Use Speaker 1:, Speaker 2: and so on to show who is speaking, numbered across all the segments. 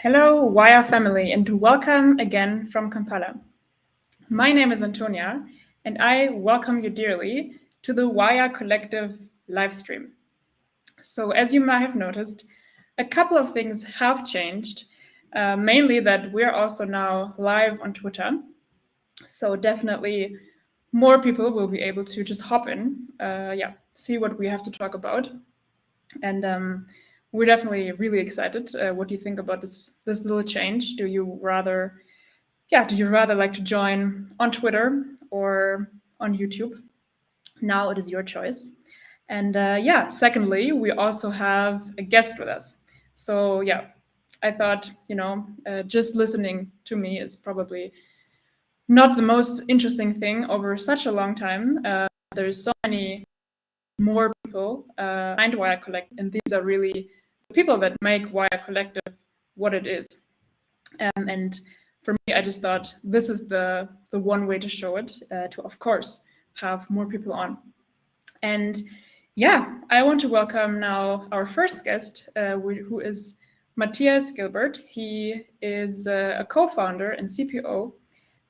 Speaker 1: Hello, Waya family, and welcome again from Kampala. My name is Antonia, and I welcome you dearly to the Waya Collective livestream. So, as you might have noticed, a couple of things have changed, mainly that we're also now live on Twitter. So, definitely more people will be able to just hop in, see what we have to talk about. And we're definitely really excited. What do you think about this little change? Do you rather like to join on Twitter or on YouTube? Now it is your choice. And secondly, we also have a guest with us. So I thought just listening to me is probably not the most interesting thing over such a long time. There's so many more people behind Waya Collective, and these are really the people that make Waya Collective what it is. And for me, I just thought this is the one way to show it, to of course have more people on. And I want to welcome now our first guest, who is Matthias Gilbert. He is a co-founder and CPO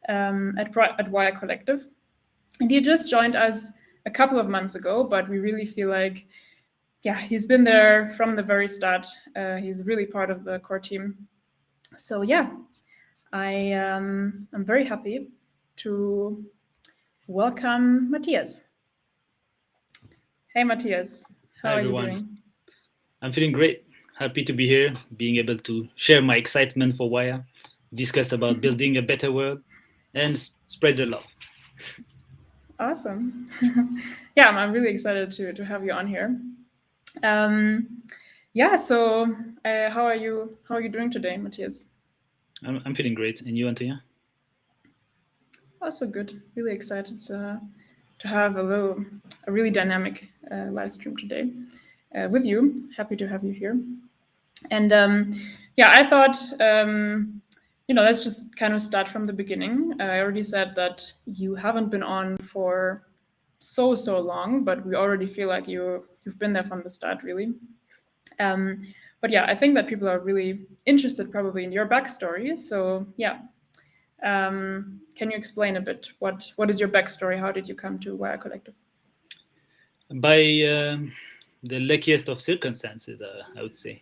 Speaker 1: at Waya Collective, and he just joined us a couple of months ago, but we really feel like, he's been there from the very start. He's really part of the core team. So I'm very happy to welcome Matthias. Hey, Matthias. How are you doing?
Speaker 2: I'm feeling great. Happy to be here, being able to share my excitement for Waya, discuss about building a better world, and spread the love.
Speaker 1: Awesome. I'm really excited to have you on here. So how are you doing today, Matthias?
Speaker 2: I'm feeling great. And you, Antonia?
Speaker 1: Also good. Really excited to have a really dynamic live stream today with you. Happy to have you here. And I thought, let's just kind of start from the beginning. I already said that you haven't been on for so long, but we already feel like you've been there from the start, really. I think that people are really interested probably in your backstory. So can you explain a bit what is your backstory? How did you come to Waya Collective?
Speaker 2: By the luckiest of circumstances, I would say.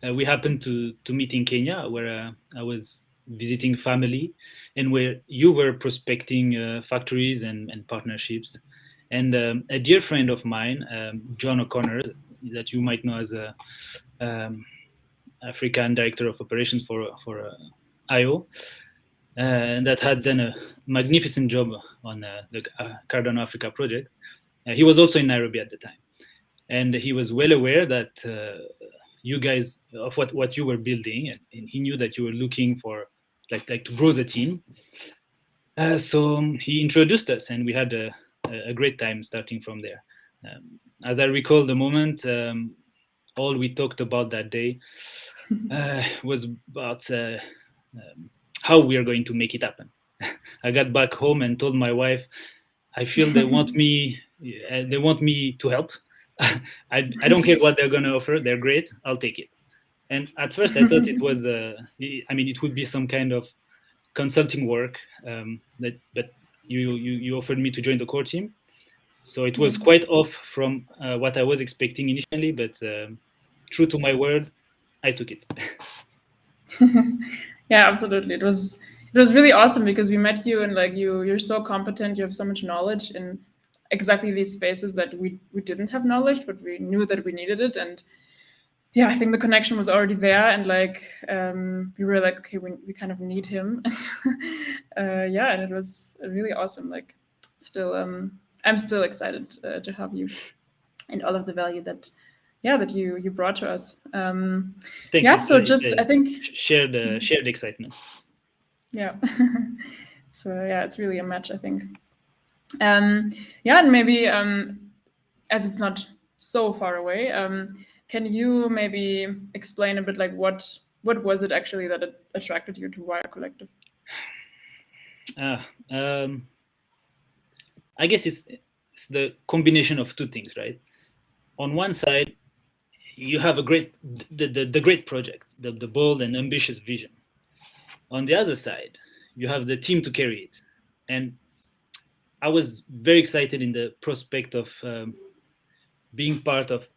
Speaker 2: We happened to meet in Kenya, where I was visiting family, and where you were prospecting factories and partnerships. And a dear friend of mine, John O'Connor, that you might know as a African director of operations for IO, that had done a magnificent job on the Cardano Africa project. He was also in Nairobi at the time, and he was well aware that you guys of what you were building, and he knew that you were looking for like to grow the team. So he introduced us, and we had a great time starting from there. As I recall the moment, all we talked about that day was about how we are going to make it happen. I got back home and told my wife, I feel they want me to help. I don't care what they're going to offer. They're great. I'll take it. And at first I thought it was, it would be some kind of consulting work, but you offered me to join the core team. So it was quite off from what I was expecting initially, but true to my word, I took it.
Speaker 1: Yeah, absolutely. It was really awesome because we met you, and like you're so competent. You have so much knowledge in exactly these spaces that we didn't have knowledge, but we knew that we needed it. And I think the connection was already there, and like we were like, okay, we kind of need him. And it was really awesome. Like, still, I'm still excited to have you and all of the value that you brought to us.
Speaker 2: Thanks.
Speaker 1: So just I think
Speaker 2: shared excitement.
Speaker 1: Yeah. So it's really a match, I think. And maybe as it's not so far away, can you maybe explain a bit like what was it actually that attracted you to Waya Collective?
Speaker 2: I guess it's the combination of two things, right? On one side, you have a great the great project, the bold and ambitious vision. On the other side, you have the team to carry it. And I was very excited in the prospect of being part of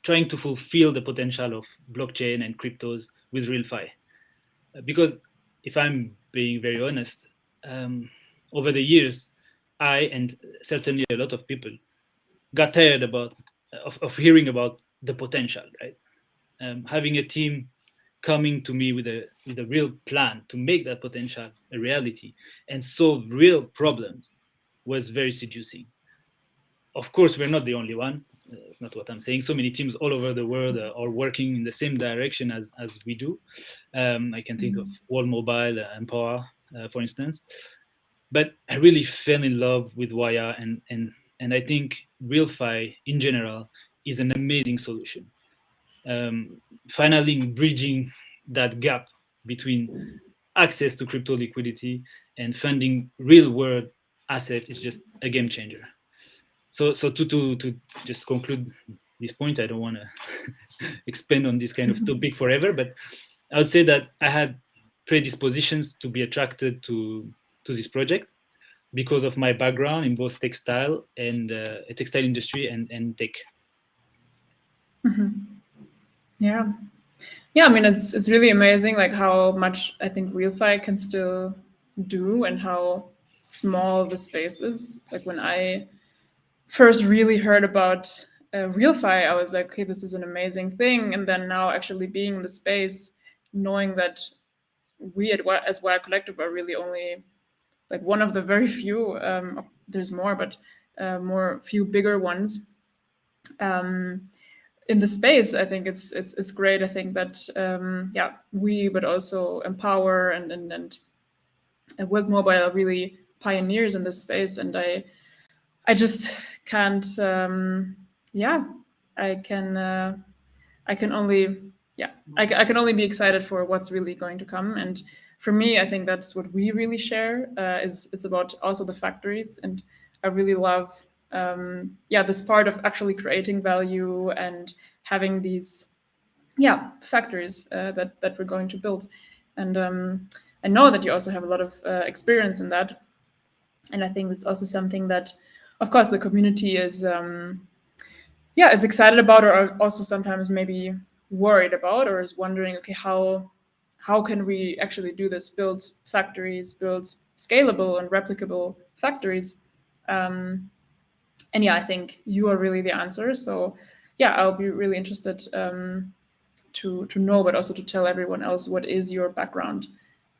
Speaker 2: trying to fulfill the potential of blockchain and cryptos with RealFi. Because if I'm being very honest, over the years, I and certainly a lot of people got tired of hearing about the potential, right? Having a team coming to me with a real plan to make that potential a reality and solve real problems was very seducing. Of course, we're not the only one. That's not what I'm saying. So many teams all over the world are working in the same direction as we do. I can think of World Mobile and Power, for instance. But I really fell in love with Waya, and I think RealFi in general is an amazing solution. Finally, bridging that gap between access to crypto liquidity and funding real world asset is just a game changer. So to just conclude this point, I don't want to expand on this kind of topic forever, but I would say that I had predispositions to be attracted to this project because of my background in both textile and textile industry and tech.
Speaker 1: Yeah. Yeah, I mean, it's really amazing, like how much I think RealFi can still do and how small the space is. Like when I first really heard about RealFi, I was like, okay, this is an amazing thing. And then now actually being in the space, knowing that we as Waya Collective are really only like one of the very few, there's more, but more few bigger ones in the space. I think it's great. I think that we, but also Empower and World Mobile are really pioneers in this space, and I just can't. I can only I can only be excited for what's really going to come. And for me, I think that's what we really share. It's about also the factories, and I really love this part of actually creating value and having these factories that we're going to build. And I know that you also have a lot of experience in that, and I think it's also something that, of course, the community is excited about, or also sometimes maybe worried about, or is wondering, okay, how can we actually do this? Build factories, build scalable and replicable factories. And I think you are really the answer. So I'll be really interested to know, but also to tell everyone else what is your background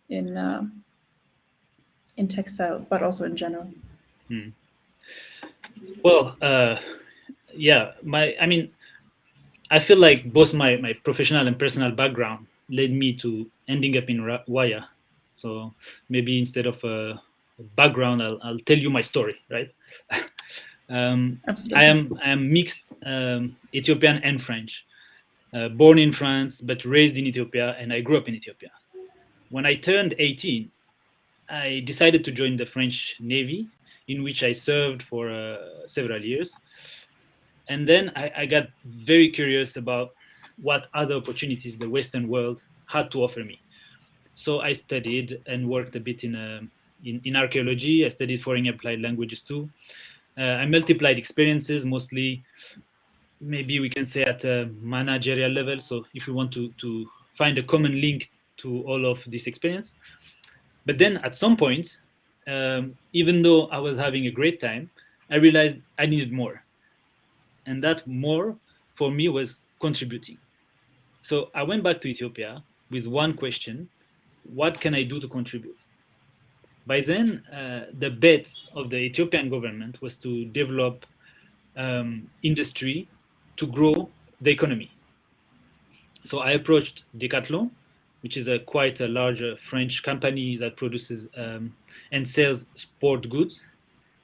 Speaker 1: in textile, but also in general.
Speaker 2: Well, I feel like both my professional and personal background led me to ending up in Waya. So maybe instead of a background, I'll tell you my story, right?
Speaker 1: Absolutely.
Speaker 2: I am mixed Ethiopian and French. Born in France, but raised in Ethiopia, and I grew up in Ethiopia. When I turned 18, I decided to join the French Navy, in which I served for several years. And then I got very curious about what other opportunities the Western world had to offer me. So I studied and worked a bit in archaeology. I studied foreign applied languages too. I multiplied experiences, mostly maybe we can say at a managerial level. So if we want to find a common link to all of this experience. But then at some point, even though I was having a great time, I realized I needed more. And that more for me was contributing. So I went back to Ethiopia with one question: what can I do to contribute? By then, the bet of the Ethiopian government was to develop industry to grow the economy. So I approached Decathlon, which is quite a large French company that produces and sells sport goods.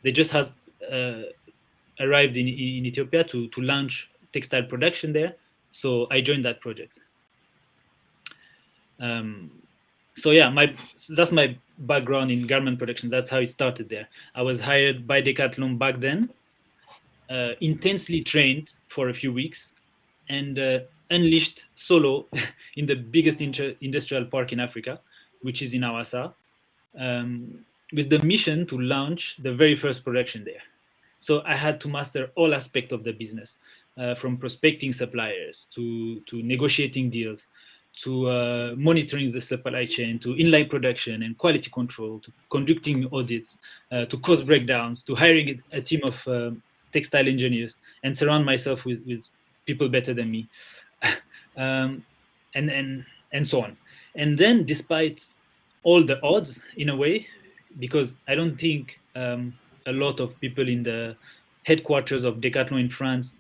Speaker 2: They just had arrived in Ethiopia to launch textile production there. So I joined that project. That's my background in garment production. That's how it started there. I was hired by Decathlon back then, intensely trained for a few weeks, and unleashed solo in the biggest industrial park in Africa, which is in Awasa, with the mission to launch the very first production there. So I had to master all aspects of the business, from prospecting suppliers to negotiating deals, to monitoring the supply chain, to inline production and quality control, to conducting audits, to cost breakdowns, to hiring a team of textile engineers, and surround myself with people better than me, um, and so on. And then, despite all the odds, in a way, because I don't think a lot of people in the headquarters of Decathlon in France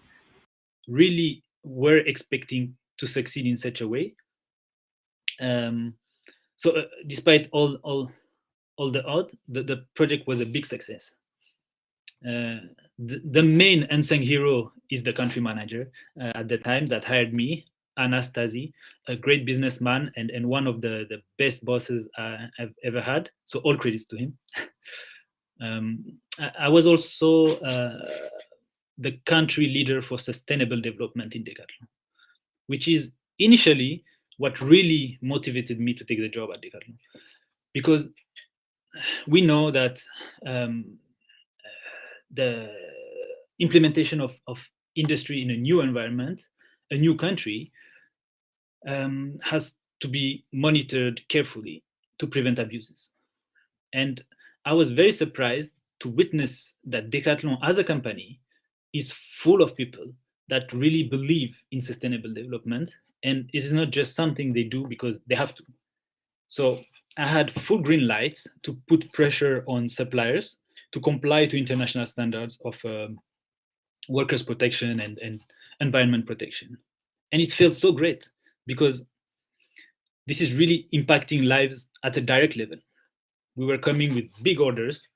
Speaker 2: really were expecting to succeed in such a way. Um, so, despite all the odds, the project was a big success. The main unsung hero is the country manager at the time that hired me, Anastasi, a great businessman and one of the best bosses I've ever had. So all credits to him. I was also the country leader for sustainable development in Decathlon, which is initially what really motivated me to take the job at Decathlon, because we know that the implementation of industry in a new environment, a new country, has to be monitored carefully to prevent abuses. And I was very surprised to witness that Decathlon as a company is full of people that really believe in sustainable development. And it is not just something they do because they have to. So I had full green lights to put pressure on suppliers to comply to international standards of workers' protection and environment protection. And it felt so great because this is really impacting lives at a direct level. We were coming with big orders,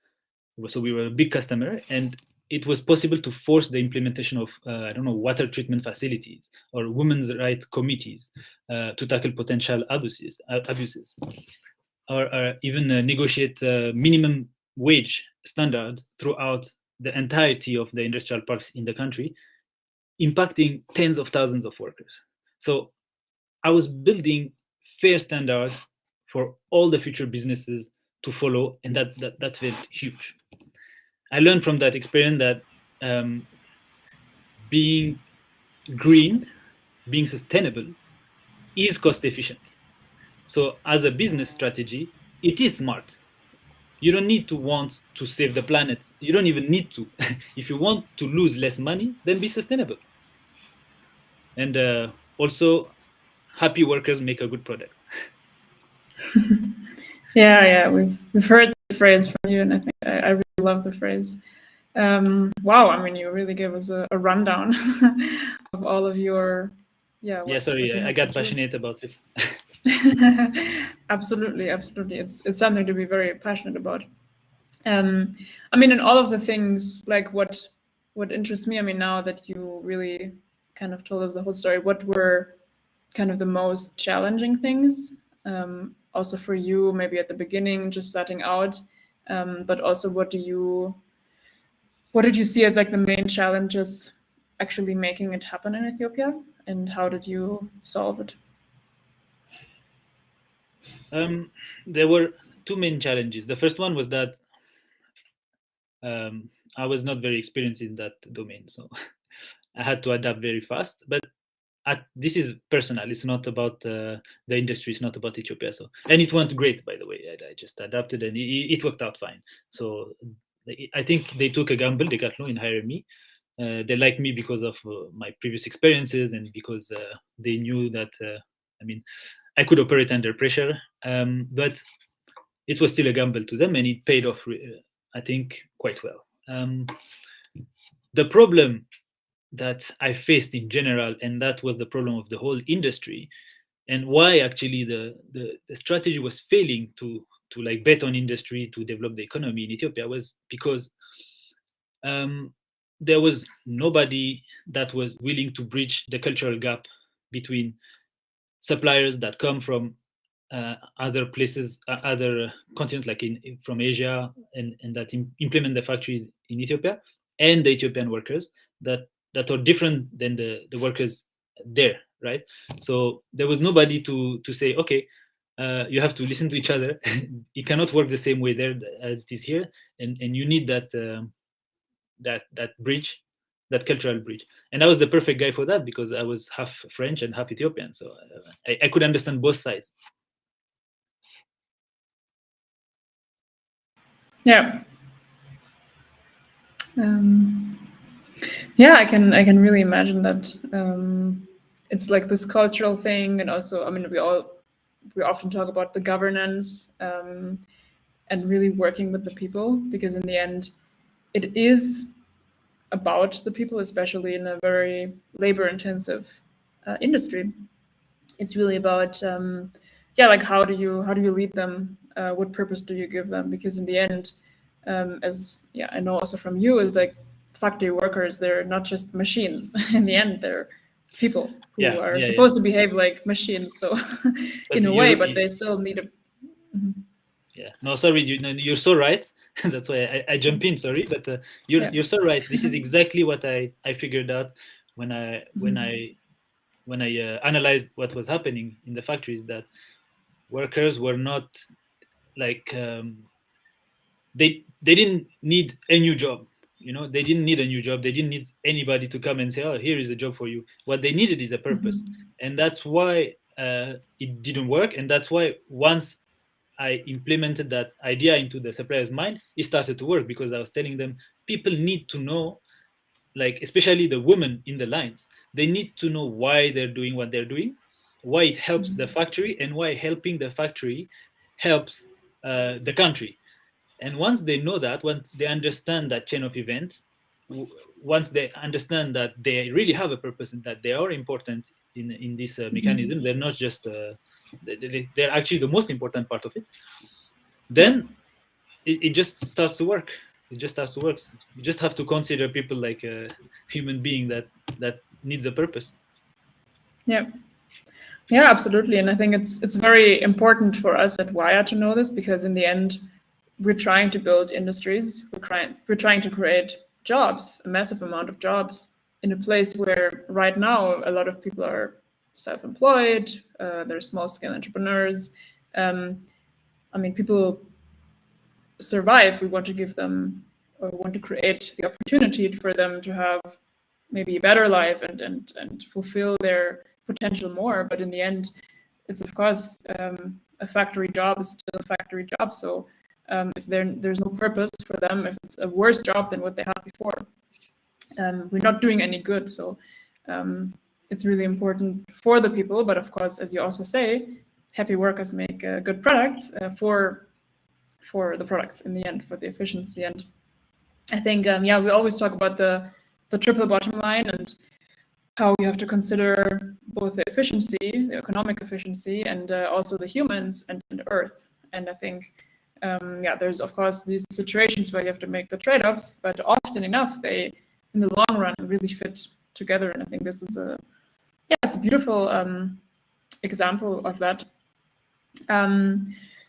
Speaker 2: so we were a big customer, and it was possible to force the implementation of I don't know, water treatment facilities or women's rights committees to tackle potential abuses, or even negotiate minimum wage standard throughout the entirety of the industrial parks in the country, impacting tens of thousands of workers. So I was building fair standards for all the future businesses to follow, and that felt huge. I learned from that experience that being green, being sustainable, is cost efficient. So as a business strategy, it is smart. You don't need to want to save the planet. You don't even need to. If you want to lose less money, then be sustainable. And also, happy workers make a good product.
Speaker 1: Yeah, we've heard the phrase from you, and I think I really love the phrase. Wow, I mean, you really gave us a rundown of all of your,
Speaker 2: Yeah, sorry, I got passionate about it.
Speaker 1: Absolutely. It's something to be very passionate about. I mean, in all of the things, like what interests me, I mean, now that you really kind of told us the whole story, what were kind of the most challenging things, also for you, maybe at the beginning, just starting out, but also what did you see as like the main challenges actually making it happen in Ethiopia, and how did you solve it?
Speaker 2: There were two main challenges. The first one was that I was not very experienced in that domain, so I had to adapt very fast. But this is personal. It's not about the industry. It's not about Ethiopia. So, and it went great, by the way. I just adapted, and it worked out fine. So I think they took a gamble, Decathlon, in hiring me. They liked me because of my previous experiences and because they knew that I mean, I could operate under pressure. But it was still a gamble to them, and it paid off, I think, quite well. The problem that I faced in general, and that was the problem of the whole industry, and why actually the strategy was failing to like bet on industry to develop the economy in Ethiopia, was because there was nobody that was willing to bridge the cultural gap between suppliers that come from other places, other continents, like from Asia, and that implement the factories in Ethiopia, and the Ethiopian workers that are different than the workers there, right? So there was nobody to say, okay, you have to listen to each other. It cannot work the same way there as it is here, and you need that that bridge, that cultural bridge. And I was the perfect guy for that because I was half French and half Ethiopian, so I could understand both sides.
Speaker 1: Yeah. Yeah, I can really imagine that. It's like this cultural thing, and also, I mean, we often talk about the governance, and really working with the people, because in the end, it is about the people, especially in a very labor-intensive industry. It's really about, yeah, like how do you lead them? What purpose do you give them? Because in the end, as yeah, I know also from you, is like factory workers. They're not just machines. In the end, they're people who are supposed to behave like machines. So,
Speaker 2: But
Speaker 1: in a way, but they still need a.
Speaker 2: Yeah, no, sorry, you're so right. That's why I jump in. Sorry, but you're so right. This is exactly what I figured out when I analyzed what was happening in the factories. That workers were not like they didn't need a new job. You know, they didn't need a new job. They didn't need anybody to come and say, "Oh, here is a job for you." What they needed is a purpose, and that's why it didn't work. And that's why once I implemented that idea into the supplier's mind, it started to work because I was telling them people need to know, like especially the women in the lines, they need to know why they're doing what they're doing, why it helps the factory, and why helping the factory helps the country. And once they know that, once they understand that chain of events, once they understand that they really have a purpose and that they are important in this mechanism, they're not just they're actually the most important part of it, then it just starts to work. It just starts to work. You just have to consider people like a human being that needs a purpose.
Speaker 1: Yeah. Yeah, absolutely. And I think it's very important for us at Waya to know this, because in the end, we're trying to build industries. We're trying to create jobs, a massive amount of jobs, in a place where right now a lot of people are self-employed. They're small-scale entrepreneurs. I mean, people survive. We want to give them, or want to create the opportunity for them to have maybe a better life and fulfill their potential more. But in the end, it's of course a factory job is still a factory job. So if there's no purpose for them, if it's a worse job than what they had before, we're not doing any good. So it's really important for the people. But of course, as you also say, happy workers make good products for the products in the end, for the efficiency. And I think, yeah, we always talk about the triple bottom line, and how you have to consider both the efficiency, the economic efficiency, and also the humans and Earth. And I think, yeah, there's of course these situations where you have to make the trade-offs, but often enough, they, in the long run, really fit together. And I think this is it's a beautiful example of that.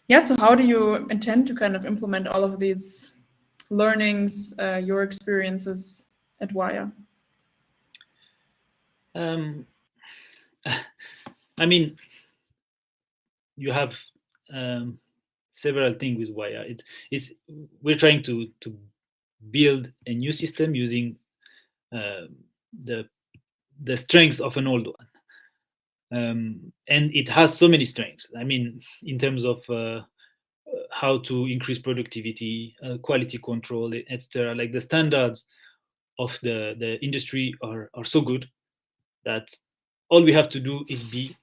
Speaker 1: Yeah, so how do you intend to kind of implement all of these learnings, your experiences at Waya?
Speaker 2: I mean, you have several things with Waya. It's we're trying to build a new system using the strengths of an old one, and it has so many strengths. I mean, in terms of how to increase productivity, quality control, etc. Like the standards of the industry are so good that all we have to do is be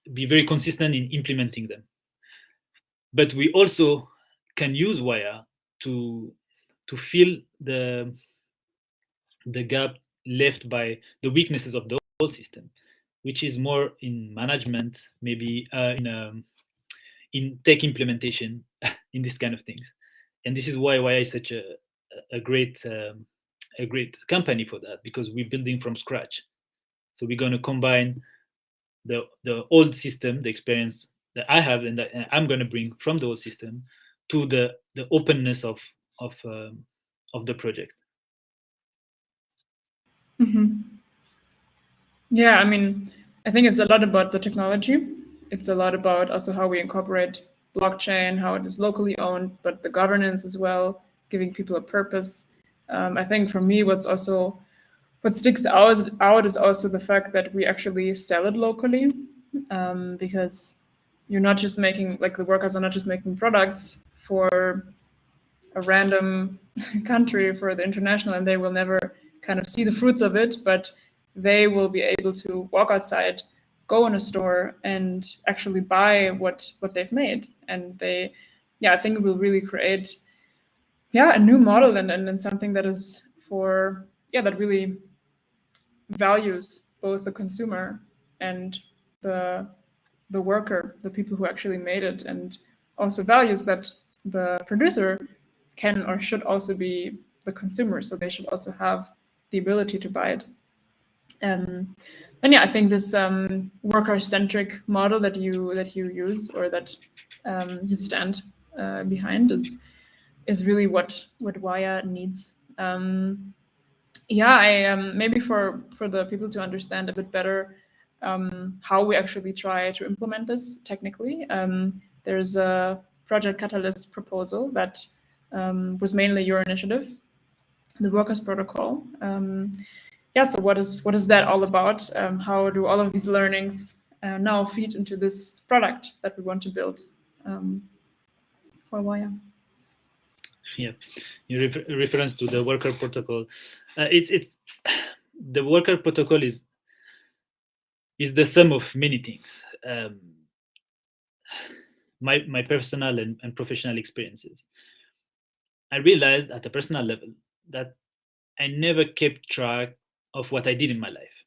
Speaker 2: very consistent in implementing them. But we also can use Waya to fill the gap left by the weaknesses of the old system, which is more in management, maybe in tech implementation, in this kind of things. And this is why Waya is such a great company for that, because we're building from scratch. So we're going to combine the old system, the experience that I have and that I'm going to bring from the old system, to the openness of the project.
Speaker 1: Yeah, I mean, I think it's a lot about the technology. It's a lot about also how we incorporate blockchain, how it is locally owned, but the governance as well, giving people a purpose. I think for me, what sticks out is also the fact that we actually sell it locally, because you're not just making, like, the workers are not just making products for a random country, for the international, and they will never kind of see the fruits of it, but they will be able to walk outside, go in a store, and actually buy what they've made. And they, yeah, I think it will really create, yeah, a new model, and something that is for, yeah, that really values both the consumer and the the worker, the people who actually made it, and also values that the producer can or should also be the consumer, so they should also have the ability to buy it. And yeah, I think this worker-centric model that you use, or that you stand behind, is really what Waya needs. Yeah, I maybe for the people to understand a bit better how we actually try to implement this technically. There's a Project Catalyst proposal that was mainly your initiative, the Workers Protocol. Yeah, so what is that all about? How do all of these learnings now feed into this product that we want to build for Waya?
Speaker 2: Yeah, your reference to the worker protocol. It's the worker protocol is the sum of many things. My personal and professional experiences. I realized at a personal level that I never kept track of what I did in my life.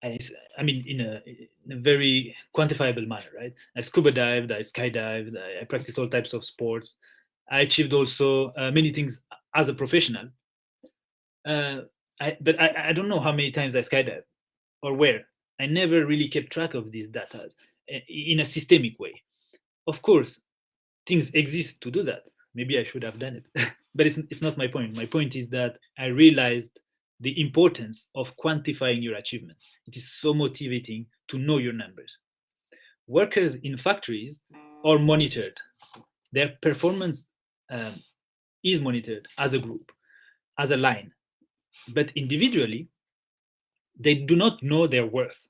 Speaker 2: I mean, in a very quantifiable manner, right? I scuba dived, I skydived, I practiced all types of sports. I achieved also many things as a professional. Uh, but I don't know how many times I skydived or where. I never really kept track of these data in a systemic way. Of course, things exist to do that. Maybe I should have done it, but it's not my point. My point is that I realized the importance of quantifying your achievement. It is so motivating to know your numbers. Workers in factories are monitored. Their performance is monitored as a group, as a line, but individually, they do not know their worth.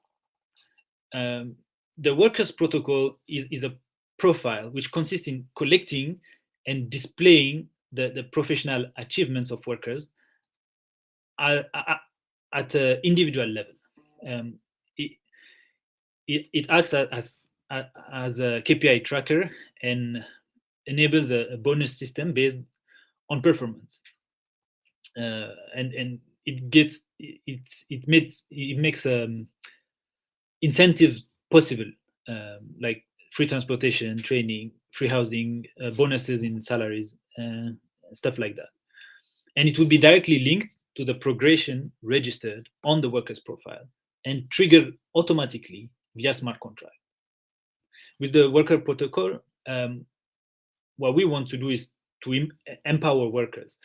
Speaker 2: Um, the workers' protocol is a profile which consists in collecting and displaying the professional achievements of workers at an individual level. Um, it, it acts as a KPI tracker and enables a bonus system based on performance. And it makes incentives possible, like free transportation, training, free housing, bonuses in salaries, stuff like that. And it will be directly linked to the progression registered on the worker's profile and triggered automatically via smart contract. With the worker protocol, what we want to do is to empower workers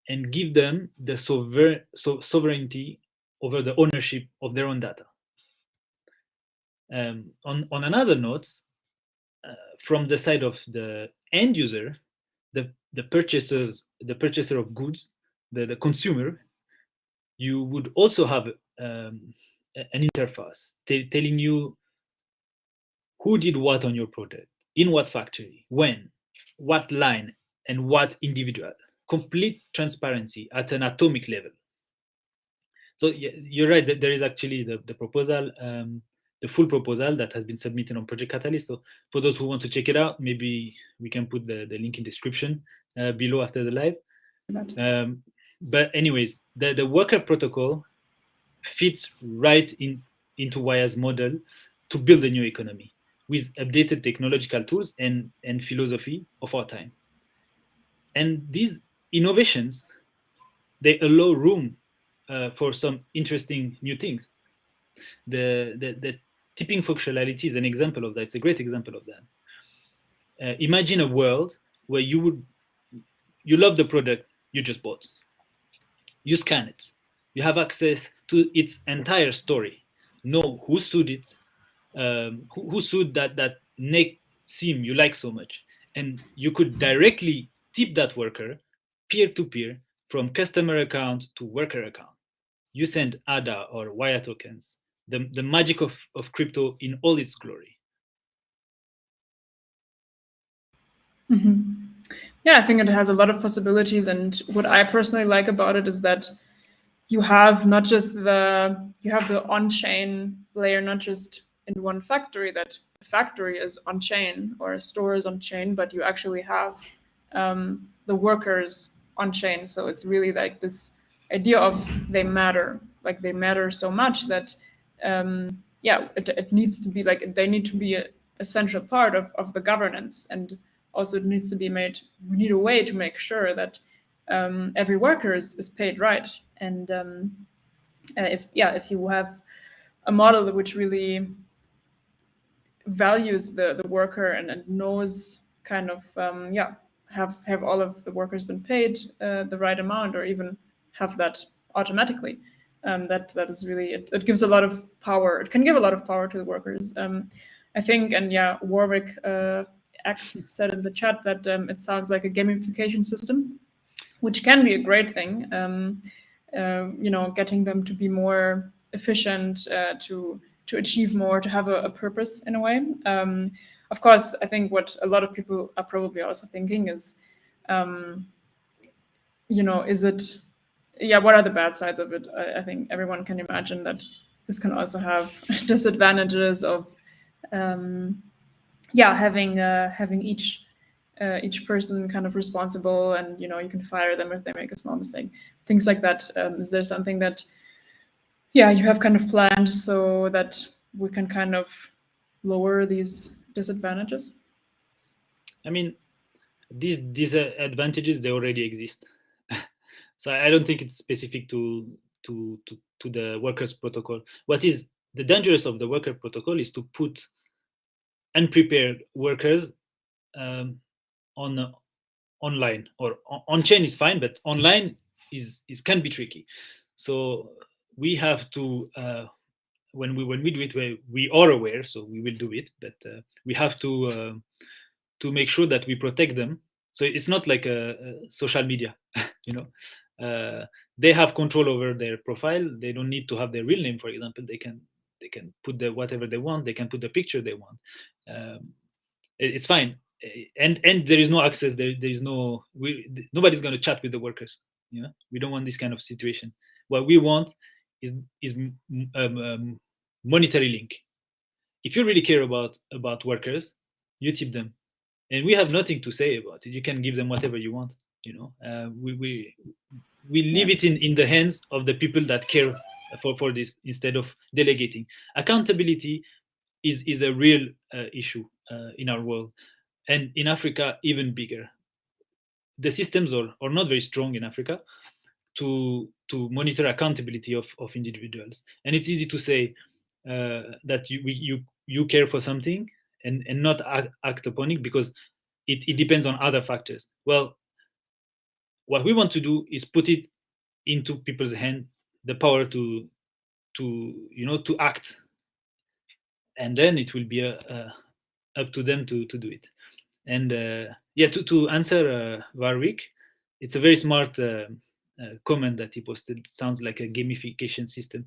Speaker 2: and give them the sovereignty over the ownership of their own data. On another note, from the side of the end user, the purchaser of goods, the consumer, you would also have an interface telling you who did what on your product, in what factory, when, what line, and what individual. Complete transparency at an atomic level. So you're right that there is actually the proposal, the full proposal that has been submitted on Project Catalyst. So for those who want to check it out, maybe we can put the link in description below after the live. But anyways, the worker protocol fits right into Waya's model to build a new economy with updated technological tools and philosophy of our time. And these innovations, they allow room for some interesting new things. The tipping functionality is an example of that. It's a great example of that. Imagine a world where you love the product you just bought. You scan it. You have access to its entire story. Know who sued it, who sued that neck seam you like so much, and you could directly tip that worker peer to peer from customer account to worker account. You send ADA or Waya tokens, the magic of crypto in all its glory.
Speaker 1: Mm-hmm. Yeah, I think it has a lot of possibilities, and what I personally like about it is that you have not just you have the on-chain layer, not just in one factory, that a factory is on-chain or a store is on-chain, but you actually have the workers on-chain. So it's really like this idea of they matter, like they matter so much that it needs to be like they need to be a essential part of the governance, and also it needs to be made. We need a way to make sure that every worker is paid right. And if you have a model which really values the worker and knows kind of have all of the workers been paid the right amount, or even have that automatically, that is really it gives a lot of power. It can give a lot of power to the workers, I think. And Warwick X said in the chat that it sounds like a gamification system, which can be a great thing. Getting them to be more efficient, to achieve more, to have a purpose in a way. Of course, I think what a lot of people are probably also thinking is, is it, what are the bad sides of it? I think everyone can imagine that this can also have disadvantages of, having each person kind of responsible, and you can fire them if they make a small mistake, things like that. Is there something that you have kind of planned so that we can kind of lower these disadvantages?
Speaker 2: I mean, these disadvantages, they already exist. So I don't think it's specific to the workers protocol. What is the dangerous of the worker protocol is to put unprepared workers on online, or on chain is fine, but online is can be tricky. So we have to when we do it, we are aware, so we will do it, but we have to make sure that we protect them. So it's not like a social media, you know. They have control over their profile. They don't need to have their real name, for example. They can put whatever they want. They can put the picture they want. It's fine. And there is no access. There is no, nobody's going to chat with the workers. You know, we don't want this kind of situation. What we want is monetary link. If you really care about workers, you tip them, and we have nothing to say about it. You can give them whatever you want. You know, we leave it in the hands of the people that care for this, instead of delegating. Accountability is a real issue in our world, and in Africa even bigger. The systems are not very strong in Africa to monitor accountability of individuals, and it's easy to say that you care for something and not act upon it because it depends on other factors. Well, what we want to do is put it into people's hand, the power to to act, and then it will be up to them to do it. And to answer Warwick, it's a very smart comment that he posted. It sounds like a gamification system,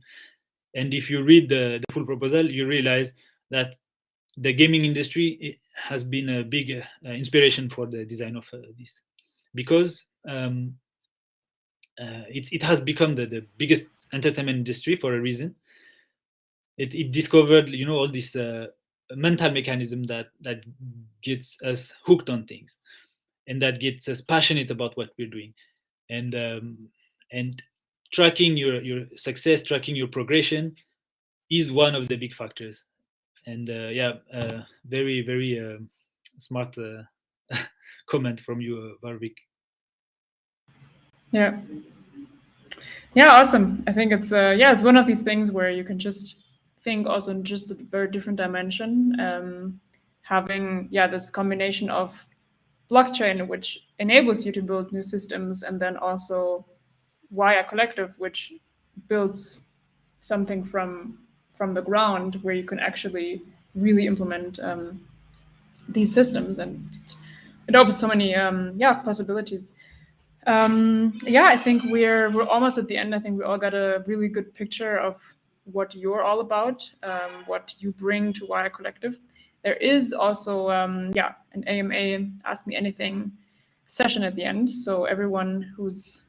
Speaker 2: and if you read the full proposal, you realize that the gaming industry has been a big inspiration for the design of this, because it has become the biggest entertainment industry for a reason. It discovered, all this mental mechanism that gets us hooked on things, and that gets us passionate about what we're doing, and tracking your success, tracking your progression, is one of the big factors. And very very smart comment from you, Varvik.
Speaker 1: Yeah. Awesome. I think it's it's one of these things where you can just think also in just a very different dimension, having this combination of blockchain, which enables you to build new systems, and then also Waya Collective, which builds something from the ground where you can actually really implement these systems, and it opens so many possibilities. I think we're almost at the end. I think we all got a really good picture of what you're all about, what you bring to Waya Collective. There is also an AMA Ask Me Anything session at the end. So everyone who's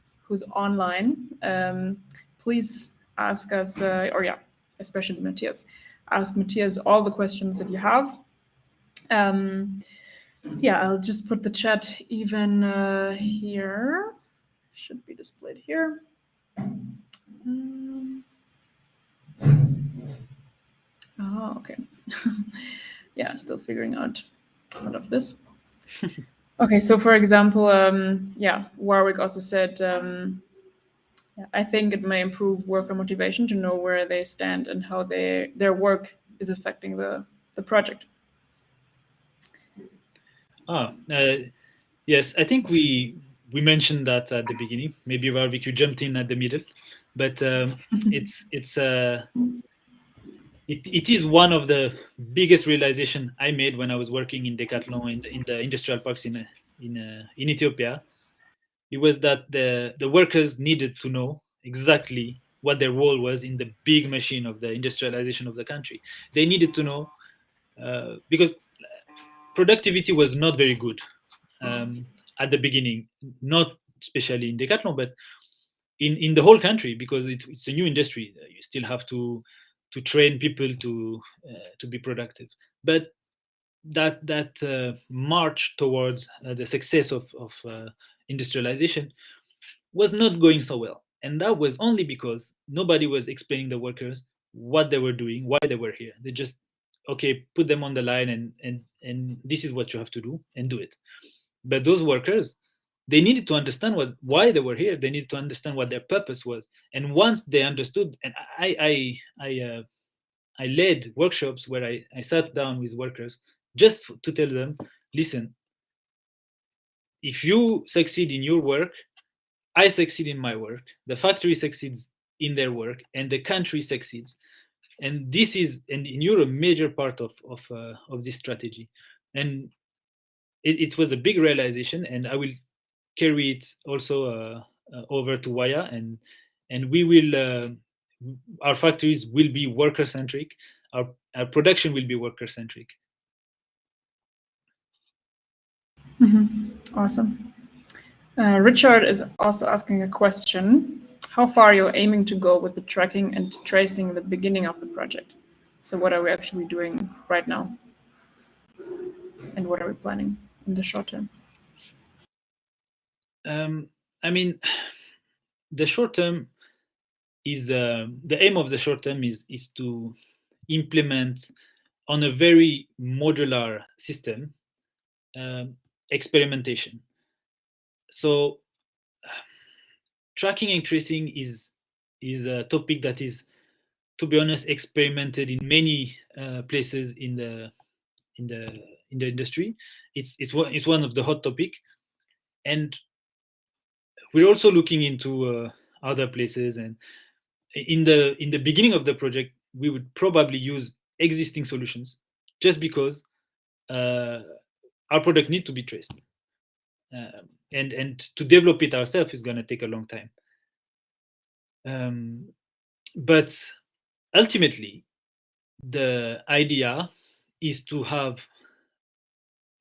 Speaker 1: online, please ask us, especially Matthias, ask Matthias all the questions that you have. I'll just put the chat even here. Should be displayed here. Okay. Still figuring out all of this. Okay, so for example, Warwick also said, I think it may improve worker motivation to know where they stand and how their work is affecting the project.
Speaker 2: Yes, I think we mentioned that at the beginning. Maybe Warwick, you jumped in at the middle, but it is one of the biggest realization I made when I was working in Decathlon in the industrial parks in Ethiopia. It was that the workers needed to know exactly what their role was in the big machine of the industrialization of the country. They needed to know because productivity was not very good at the beginning, not especially in Decathlon, but in the whole country, because it's a new industry. You still have to train people to be productive. But that march towards the success of industrialization was not going so well, and that was only because nobody was explaining the workers what they were doing, why they were here. They just, okay, put them on the line, and this is what you have to do, and do it. But those workers, they needed to understand why they were here. They needed to understand what their purpose was. And once they understood, and I led workshops where I sat down with workers just to tell them, listen, if you succeed in your work, I succeed in my work, the factory succeeds in their work, and the country succeeds. And you're a major part of this strategy. And it was a big realization, and I will carry it also over to Waya, and we will our factories will be worker centric. Our production will be worker centric.
Speaker 1: Awesome. Richard is also asking a question. How far are you aiming to go with the tracking and tracing the beginning of the project? So what are we actually doing right now? And what are we planning in the short term?
Speaker 2: I mean, the short term is the aim of the short term is to implement on a very modular system experimentation. So tracking and tracing is a topic that is, to be honest, experimented in many places in the industry. It's one of the hot topic, and we're also looking into other places. And in the beginning of the project, we would probably use existing solutions, just because our product needs to be traced, and to develop it ourselves is going to take a long time. But ultimately, the idea is to have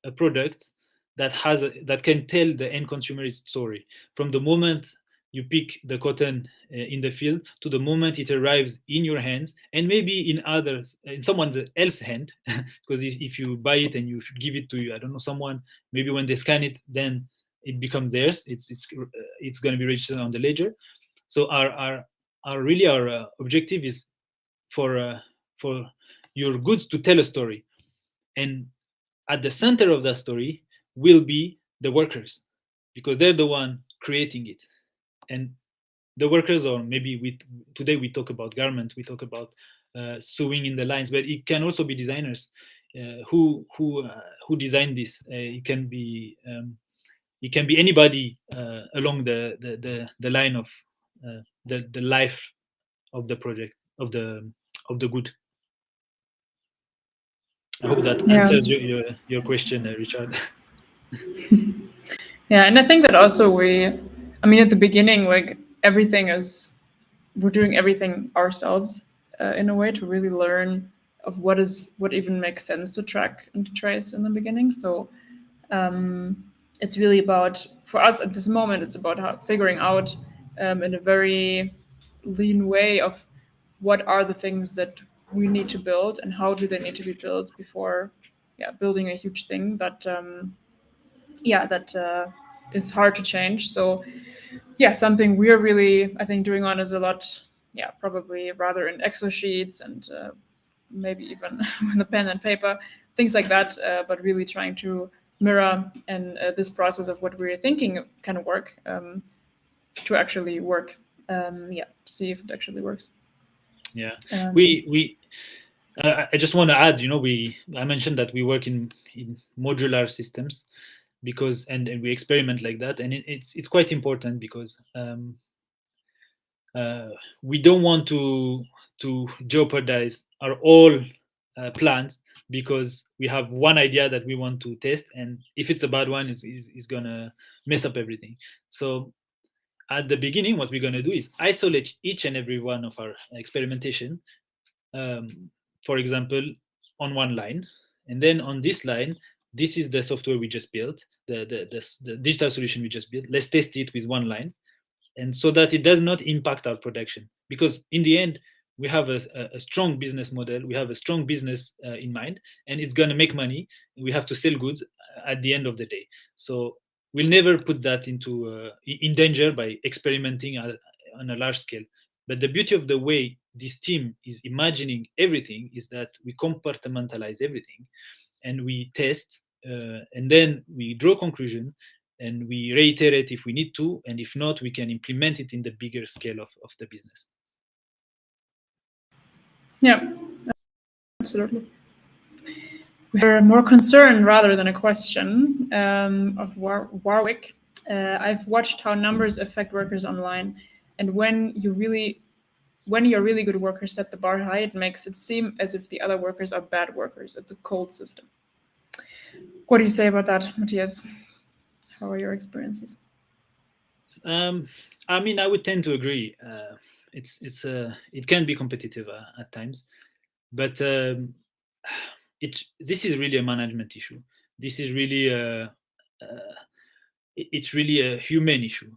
Speaker 2: a product that can tell the end consumer its story, from the moment you pick the cotton in the field to the moment it arrives in your hands, and maybe in someone else's hand, because if you buy it and you give it to, I don't know, someone, maybe when they scan it, then it becomes theirs. It's going to be registered on the ledger. So our objective is for your goods to tell a story, and at the center of that story will be the workers, because they're the one creating it. And the workers, or maybe today we talk about garments, we talk about sewing in the lines, but it can also be designers who design this. It can be anybody along the line of the life of the project. good. I hope that answers your question, Richard.
Speaker 1: Yeah, and I think that also I mean, at the beginning, like we're doing everything ourselves in a way to really learn of what even makes sense to track and to trace in the beginning. So it's really about, for us at this moment, it's about figuring out in a very lean way of what are the things that we need to build and how do they need to be built before building a huge thing that is hard to change. So something we're really, I think, doing on is a lot, probably rather in Excel sheets and maybe even with a pen and paper, things like that, but really trying to mirror and this process of what we're thinking can work to actually work. See if it actually works.
Speaker 2: Yeah, I just want to add, I mentioned that we work in modular systems because and we experiment like that, and it's quite important because we don't want to jeopardize our all plans because we have one idea that we want to test, and if it's a bad one, is gonna mess up everything. So at the beginning, what we're gonna do is isolate each and every one of our experimentation. For example, on one line, and then on this line, this is the software we just built, the digital solution we just built. Let's test it with one line, and so that it does not impact our production, because in the end we have a strong business model, we have a strong business in mind, and it's going to make money. We have to sell goods at the end of the day, so we'll never put that into in danger by experimenting on a large scale. But the beauty of the way this team is imagining everything is that we compartmentalize everything and we test, and then we draw conclusion and we reiterate if we need to, and if not, we can implement it in the bigger scale of the business.
Speaker 1: Yeah, absolutely. We have more concern rather than a question of Warwick. I've watched how numbers affect workers online, and when your really good workers set the bar high, it makes it seem as if the other workers are bad workers. It's a cold system. What do you say about that, Matthias? How are your experiences?
Speaker 2: I mean, I would tend to agree. It can be competitive at times, but this is really a management issue. This is really it's really a human issue.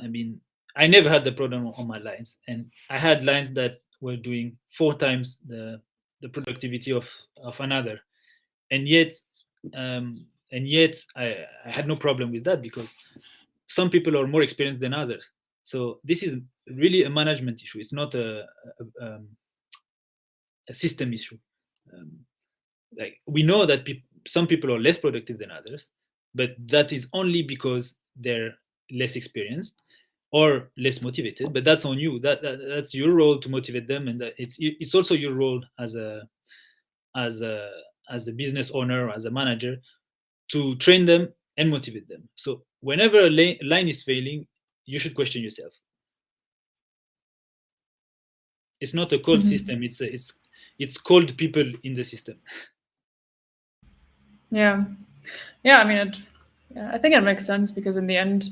Speaker 2: I mean, I never had the problem on my lines, and I had lines that were doing 4 times the productivity of another, and yet I had no problem with that because some people are more experienced than others. So this is really a management issue. It's not a system issue. Like, we know that some people are less productive than others, but that is only because they're less experienced or less motivated. But that's on you. That's your role to motivate them, and it's also your role as a business owner, as a manager, to train them and motivate them. So whenever a line is failing, you should question yourself. It's not a cold system. It's cold people in the system.
Speaker 1: Yeah. I mean, I think it makes sense because in the end,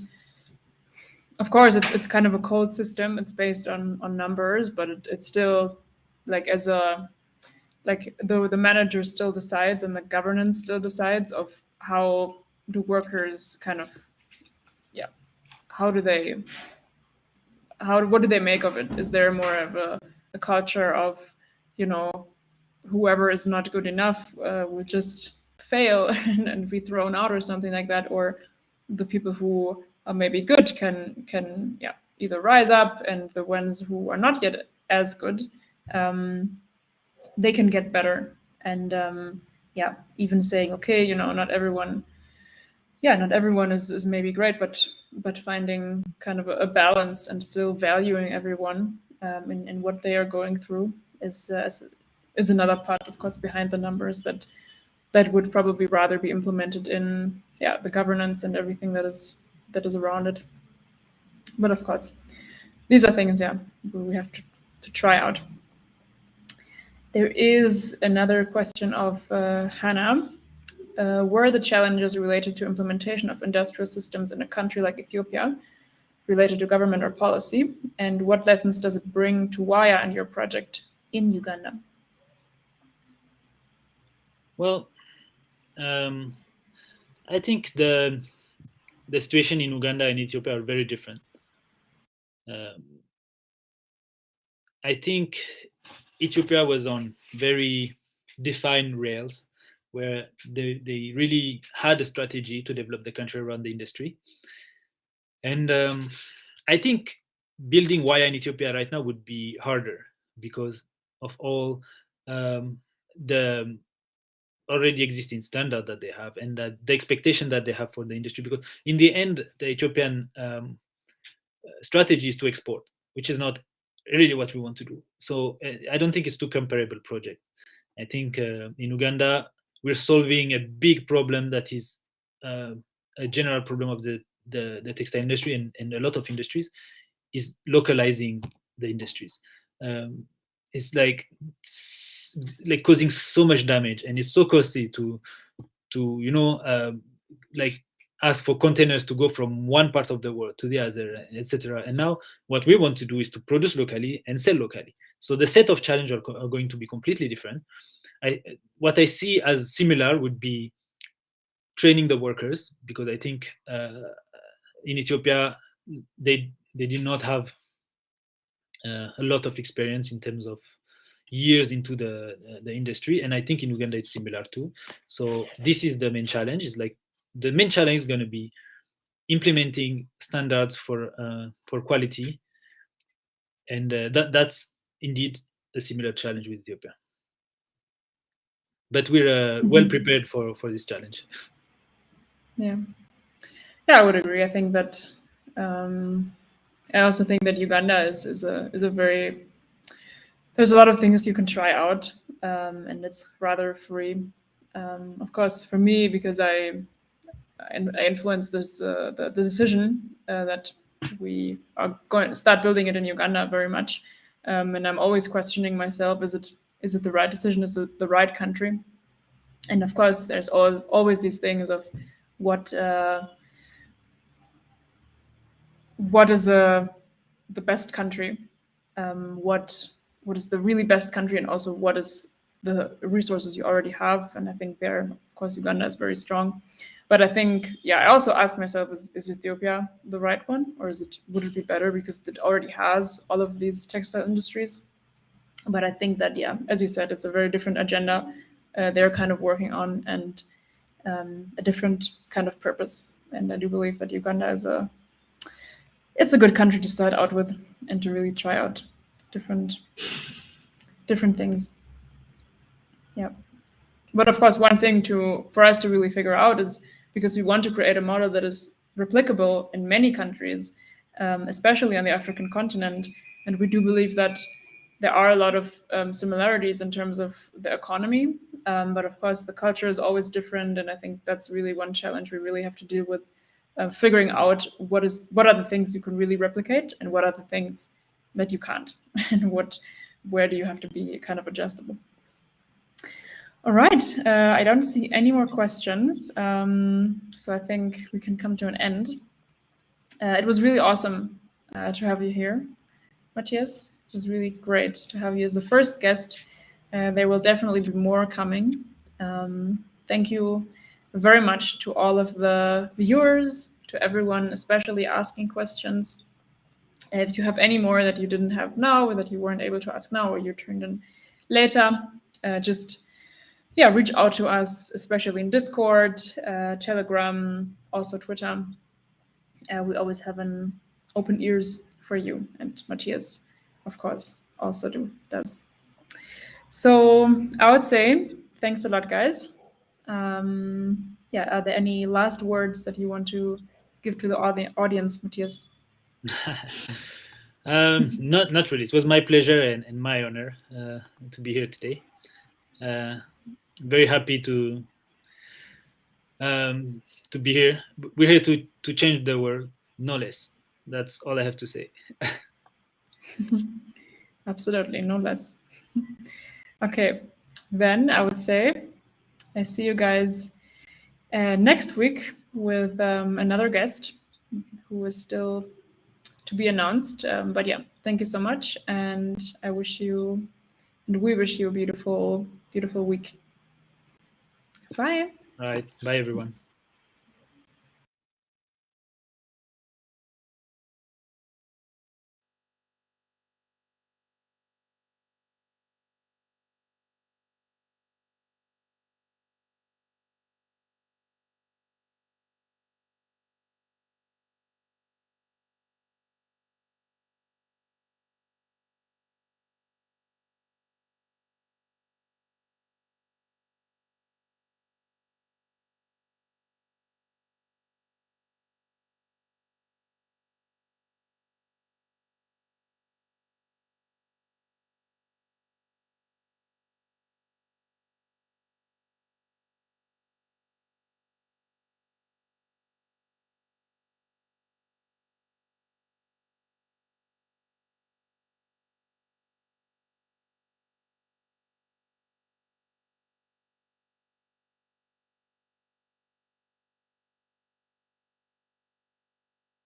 Speaker 1: of course, it's kind of a cold system. It's based on numbers, but it's still like the manager still decides and the governance still decides of how do workers kind of what do they make of it? Is there more of a culture of whoever is not good enough will just fail and be thrown out or something like that, or the people who are maybe good can either rise up, and the ones who are not yet as good, they can get better. And even saying, okay, not everyone is maybe great, but finding kind of a balance and still valuing everyone in what they are going through is another part, of course, behind the numbers that would probably rather be implemented in the governance and everything that is around it. But of course, these are things we have to try out. There is another question of Hannah. Were the challenges related to implementation of industrial systems in a country like Ethiopia related to government or policy? And what lessons does it bring to Waya and your project in Uganda?
Speaker 2: Well, I think the situation in Uganda and Ethiopia are very different. I think Ethiopia was on very defined rails where they really had a strategy to develop the country around the industry. And I think building Waya in Ethiopia right now would be harder because of all the already existing standard that they have and the expectation that they have for the industry. Because in the end, the Ethiopian strategy is to export, which is not really what we want to do. So I don't think it's two comparable projects. I think in Uganda we're solving a big problem that is a general problem of the textile industry and a lot of industries is localizing the industries. It's like causing so much damage and it's so costly to like ask for containers to go from one part of the world to the other, etc. And now what we want to do is to produce locally and sell locally. So the set of challenges are going to be completely different. What I see as similar would be training the workers, because I think in Ethiopia they did not have a lot of experience in terms of years into the industry, and I think in Uganda it's similar too. So this is the main challenge. Is like the main challenge is going to be implementing standards for quality, and that's indeed a similar challenge with Ethiopia. But we're well prepared for this challenge.
Speaker 1: Yeah, I would agree. I think that I also think that Uganda is a very, there's a lot of things you can try out, and it's rather free. Of course, for me, because I influenced this the decision that we are going to start building it in Uganda very much, and I'm always questioning myself: is it the right decision? Is it the right country? And of course, there's always these things of what is the best country, what is the really best country, and also what is the resources you already have. And I think there, of course, Uganda is very strong. But I think, I also ask myself, is Ethiopia the right one, or would it be better because it already has all of these textile industries? But I think that, as you said, it's a very different agenda they're kind of working on, and a different kind of purpose. And I do believe that Uganda it's a good country to start out with and to really try out different things. Yeah. But of course, one thing for us to really figure out is, because we want to create a model that is replicable in many countries, especially on the African continent. And we do believe that there are a lot of similarities in terms of the economy. But of course, the culture is always different. And I think that's really one challenge we really have to deal with, figuring out what are the things you can really replicate and what are the things that you can't, and where do you have to be kind of adjustable. All right, I don't see any more questions, so I think we can come to an end. It was really awesome to have you here, Matthias. It was really great to have you as the first guest. There will definitely be more coming. Thank you very much to all of the viewers, to everyone, especially asking questions. If you have any more that you didn't have now, or that you weren't able to ask now, or you turned in later, just reach out to us, especially in Discord, Telegram, also Twitter. We always have an open ears for you, and Matthias, of course, also does. So I would say thanks a lot, guys. Are there any last words that you want to give to the audience, Matthias?
Speaker 2: Not really. It was my pleasure and my honor to be here today. Very happy to be here. We're here to change the world, no less. That's all I have to say.
Speaker 1: Absolutely, no less. Okay, then I would say I see you guys next week with another guest who is still to be announced. But yeah, thank you so much, and I wish you and we wish you a beautiful, beautiful week. Bye.
Speaker 2: All right. Bye, everyone.